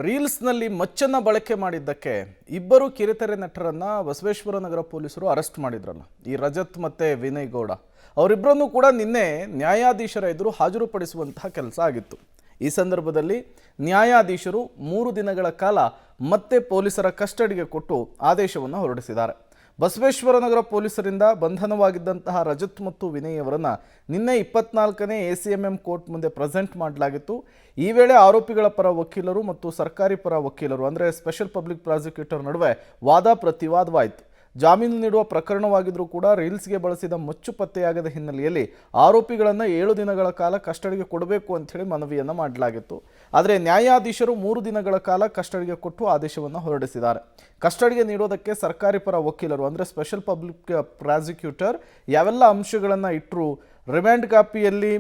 ರೀಲ್ಸ್ನಲ್ಲಿ ಮಚ್ಚನ್ನು ಬಳಕೆ ಮಾಡಿದ್ದಕ್ಕೆ ಇಬ್ಬರು ಕಿರುತೆರೆ ನಟರನ್ನ ಬಸವೇಶ್ವರ ನಗರ ಪೊಲೀಸರು ಅರೆಸ್ಟ್ ಮಾಡಿದ್ರಲ್ಲ, ಈ ರಜತ್ ಮತ್ತೆ ವಿನಯ್ ಗೌಡ ಅವರಿಬ್ಬರನ್ನು ಕೂಡ ನಿನ್ನೆ ನ್ಯಾಯಾಧೀಶರ ಎದುರು ಹಾಜರುಪಡಿಸುವಂತಹ ಕೆಲಸ ಆಗಿತ್ತು. ಈ ಸಂದರ್ಭದಲ್ಲಿ ನ್ಯಾಯಾಧೀಶರು 3 ದಿನಗಳ ಕಾಲ ಮತ್ತೆ ಪೊಲೀಸರ ಕಸ್ಟಡಿಗೆ ಕೊಟ್ಟು ಆದೇಶವನ್ನು ಹೊರಡಿಸಿದ್ದಾರೆ. ಬಸವೇಶ್ವರ ನಗರ ಪೊಲೀಸರಿಂದ ಬಂಧನವಾಗಿದ್ದಂತಹ ರಜತ್ ಮತ್ತು ವಿನಯ್ ಅವರನ್ನು ನಿನ್ನೆ 24ನೇ ACMM ಕೋರ್ಟ್ ಮುಂದೆ ಪ್ರೆಸೆಂಟ್ ಮಾಡಲಾಗಿತ್ತು. ಈ ವೇಳೆ ಆರೋಪಿಗಳ ಪರ ವಕೀಲರು ಮತ್ತು ಸರ್ಕಾರಿ ಪರ ವಕೀಲರು ಅಂದರೆ ಸ್ಪೆಷಲ್ ಪಬ್ಲಿಕ್ ಪ್ರಾಸಿಕ್ಯೂಟರ್ ನಡುವೆ ವಾದ ಪ್ರತಿವಾದವಾಯಿತು. ಜಾಮೀನು ನೀಡುವ ಪ್ರಕರಣವಾಗಿದ್ದರೂ ಕೂಡ ರೀಲ್ಸ್ಗೆ ಬಳಸಿದ ಮಚ್ಚು ಪತ್ತೆಯಾಗದ ಹಿನ್ನೆಲೆಯಲ್ಲಿ ಆರೋಪಿಗಳನ್ನು 7 ದಿನಗಳ ಕಾಲ ಕಸ್ಟಡಿಗೆ ಕೊಡಬೇಕು ಅಂಥೇಳಿ ಮನವಿಯನ್ನು ಮಾಡಲಾಗಿತ್ತು. ಆದರೆ ನ್ಯಾಯಾಧೀಶರು 3 ದಿನಗಳ ಕಾಲ ಕಸ್ಟಡಿಗೆ ಕೊಟ್ಟು ಆದೇಶವನ್ನು ಹೊರಡಿಸಿದ್ದಾರೆ. ಕಸ್ಟಡಿಗೆ ನೀಡೋದಕ್ಕೆ ಸರ್ಕಾರಿ ಪರ ವಕೀಲರು ಅಂದರೆ ಸ್ಪೆಷಲ್ ಪಬ್ಲಿಕ್ ಪ್ರಾಸಿಕ್ಯೂಟರ್ ಯಾವೆಲ್ಲ ಅಂಶಗಳನ್ನು ಇಟ್ಟರು, ರಿಮ್ಯಾಂಡ್ ಕಾಪಿಯಲ್ಲಿ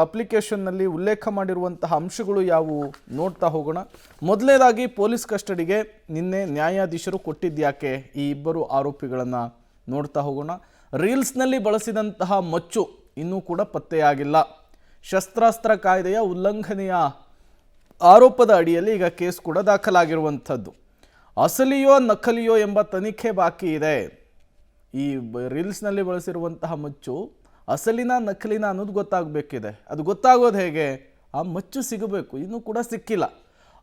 ಅಪ್ಲಿಕೇಶನ್ನಲ್ಲಿ ಉಲ್ಲೇಖ ಮಾಡಿರುವಂತಹ ಅಂಶಗಳು ಯಾವುವು ನೋಡ್ತಾ ಹೋಗೋಣ. ಮೊದಲನೇದಾಗಿ ಪೊಲೀಸ್ ಕಸ್ಟಡಿಗೆ ನಿನ್ನೆ ನ್ಯಾಯಾಧೀಶರು ಕೊಟ್ಟಿದ್ಯಾಕೆ ಈ ಇಬ್ಬರು ಆರೋಪಿಗಳನ್ನು ನೋಡ್ತಾ ಹೋಗೋಣ. ರೀಲ್ಸ್ನಲ್ಲಿ ಬಳಸಿದಂತಹ ಮಚ್ಚು ಇನ್ನೂ ಕೂಡ ಪತ್ತೆಯಾಗಿಲ್ಲ. ಶಸ್ತ್ರಾಸ್ತ್ರ ಕಾಯ್ದೆಯ ಉಲ್ಲಂಘನೆಯ ಆರೋಪದ ಅಡಿಯಲ್ಲಿ ಈಗ ಕೇಸ್ ಕೂಡ ದಾಖಲಾಗಿರುವಂಥದ್ದು. ಅಸಲಿಯೋ ನಕಲಿಯೋ ಎಂಬ ತನಿಖೆ ಬಾಕಿ ಇದೆ. ಈ ರೀಲ್ಸ್ನಲ್ಲಿ ಬಳಸಿರುವಂತಹ ಮಚ್ಚು ಅಸಲಿನ ನಕಲಿನ ಅನ್ನೋದು ಗೊತ್ತಾಗಬೇಕಿದೆ. ಅದು ಗೊತ್ತಾಗೋದು ಹೇಗೆ? ಆ ಮಚ್ಚು ಸಿಗಬೇಕು, ಇನ್ನೂ ಕೂಡ ಸಿಕ್ಕಿಲ್ಲ.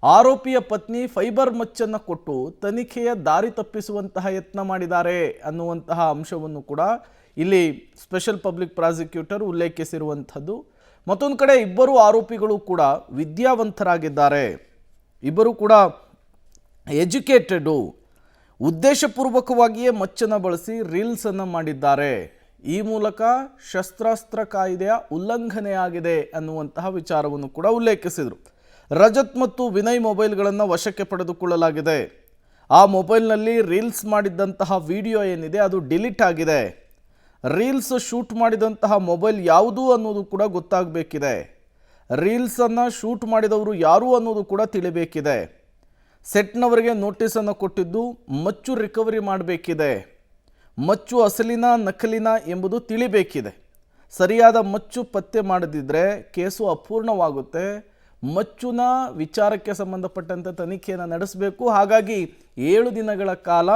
ಆರೋಪಿಯ ಪತ್ನಿ ಫೈಬರ್ ಮಚ್ಚನ್ನು ಕೊಟ್ಟು ತನಿಖೆಯ ದಾರಿ ತಪ್ಪಿಸುವಂತಹ ಯತ್ನ ಮಾಡಿದ್ದಾರೆ ಅನ್ನುವಂತಹ ಅಂಶವನ್ನು ಕೂಡ ಇಲ್ಲಿ ಸ್ಪೆಷಲ್ ಪಬ್ಲಿಕ್ ಪ್ರಾಸಿಕ್ಯೂಟರ್ ಉಲ್ಲೇಖಿಸಿರುವಂಥದ್ದು. ಮತ್ತೊಂದು ಕಡೆ ಇಬ್ಬರು ಆರೋಪಿಗಳು ಕೂಡ ವಿದ್ಯಾವಂತರಾಗಿದ್ದಾರೆ, ಇಬ್ಬರು ಕೂಡ ಎಜುಕೇಟೆಡು, ಉದ್ದೇಶಪೂರ್ವಕವಾಗಿಯೇ ಮಚ್ಚನ್ನು ಬಳಸಿ ರೀಲ್ಸನ್ನು ಮಾಡಿದ್ದಾರೆ. ಈ ಮೂಲಕ ಶಸ್ತ್ರಾಸ್ತ್ರ ಕಾಯ್ದೆಯ ಉಲ್ಲಂಘನೆಯಾಗಿದೆ ಅನ್ನುವಂತಹ ವಿಚಾರವನ್ನು ಕೂಡ ಉಲ್ಲೇಖಿಸಿದರು. ರಜತ್ ಮತ್ತು ವಿನಯ್ ಮೊಬೈಲ್ಗಳನ್ನು ವಶಕ್ಕೆ ಪಡೆದುಕೊಳ್ಳಲಾಗಿದೆ. ಆ ಮೊಬೈಲ್ನಲ್ಲಿ ರೀಲ್ಸ್ ಮಾಡಿದ್ದಂತಹ ವಿಡಿಯೋ ಏನಿದೆ ಅದು ಡಿಲೀಟ್ ಆಗಿದೆ. ರೀಲ್ಸ್ ಶೂಟ್ ಮಾಡಿದಂತಹ ಮೊಬೈಲ್ ಯಾವುದು ಅನ್ನೋದು ಕೂಡ ಗೊತ್ತಾಗಬೇಕಿದೆ. ರೀಲ್ಸನ್ನು ಶೂಟ್ ಮಾಡಿದವರು ಯಾರು ಅನ್ನೋದು ಕೂಡ ತಿಳಿಬೇಕಿದೆ. ಸೆಟ್ನವರಿಗೆ ನೋಟಿಸನ್ನು ಕೊಟ್ಟಿದ್ದು ಮಚ್ಚು ರಿಕವರಿ ಮಾಡಬೇಕಿದೆ. ಮಚ್ಚು ಅಸಲಿನ ನಕಲಿನ ಎಂಬುದು ತಿಳಿಬೇಕಿದೆ. ಸರಿಯಾದ ಮಚ್ಚು ಪತ್ತೆ ಮಾಡದಿದ್ದರೆ ಕೇಸು ಅಪೂರ್ಣವಾಗುತ್ತೆ. ಮಚ್ಚುನ ವಿಚಾರಕ್ಕೆ ಸಂಬಂಧಪಟ್ಟಂತೆ ತನಿಖೆಯನ್ನು ನಡೆಸಬೇಕು. ಹಾಗಾಗಿ 7 ದಿನಗಳ ಕಾಲ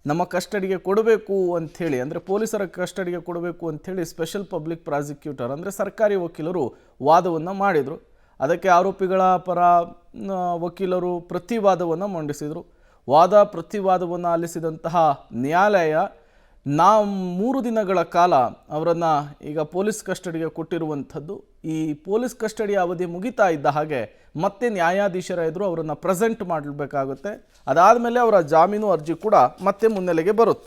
ನಮ್ಮ ಕಸ್ಟಡಿಗೆ ಕೊಡಬೇಕು ಅಂಥೇಳಿ, ಅಂದರೆ ಪೊಲೀಸರ ಕಸ್ಟಡಿಗೆ ಕೊಡಬೇಕು ಅಂಥೇಳಿ ಸ್ಪೆಷಲ್ ಪಬ್ಲಿಕ್ ಪ್ರಾಸಿಕ್ಯೂಟರ್ ಅಂದರೆ ಸರ್ಕಾರಿ ವಕೀಲರು ವಾದವನ್ನು ಮಾಡಿದರು. ಅದಕ್ಕೆ ಆರೋಪಿಗಳ ಪರ ವಕೀಲರು ಪ್ರತಿವಾದವನ್ನು ಮಂಡಿಸಿದರು. ವಾದ ಪ್ರತಿವಾದವನ್ನು ಆಲಿಸಿದಂತಹ ನ್ಯಾಯಾಲಯ 3 ದಿನಗಳ ಕಾಲ ಅವರನ್ನು ಈಗ ಪೊಲೀಸ್ ಕಸ್ಟಡಿಗೆ ಕೊಟ್ಟಿರುವಂಥದ್ದು. ಈ ಪೊಲೀಸ್ ಕಸ್ಟಡಿಯ ಅವಧಿ ಮುಗಿತಾ ಇದ್ದ ಹಾಗೆ ಮತ್ತೆ ನ್ಯಾಯಾಧೀಶರ ಎದುರು ಅವರನ್ನು ಪ್ರೆಸೆಂಟ್ ಮಾಡಬೇಕಾಗುತ್ತೆ. ಅದಾದಮೇಲೆ ಅವರ ಜಾಮೀನು ಅರ್ಜಿ ಕೂಡ ಮತ್ತೆ ಮುನ್ನೆಲೆಗೆ ಬರುತ್ತೆ.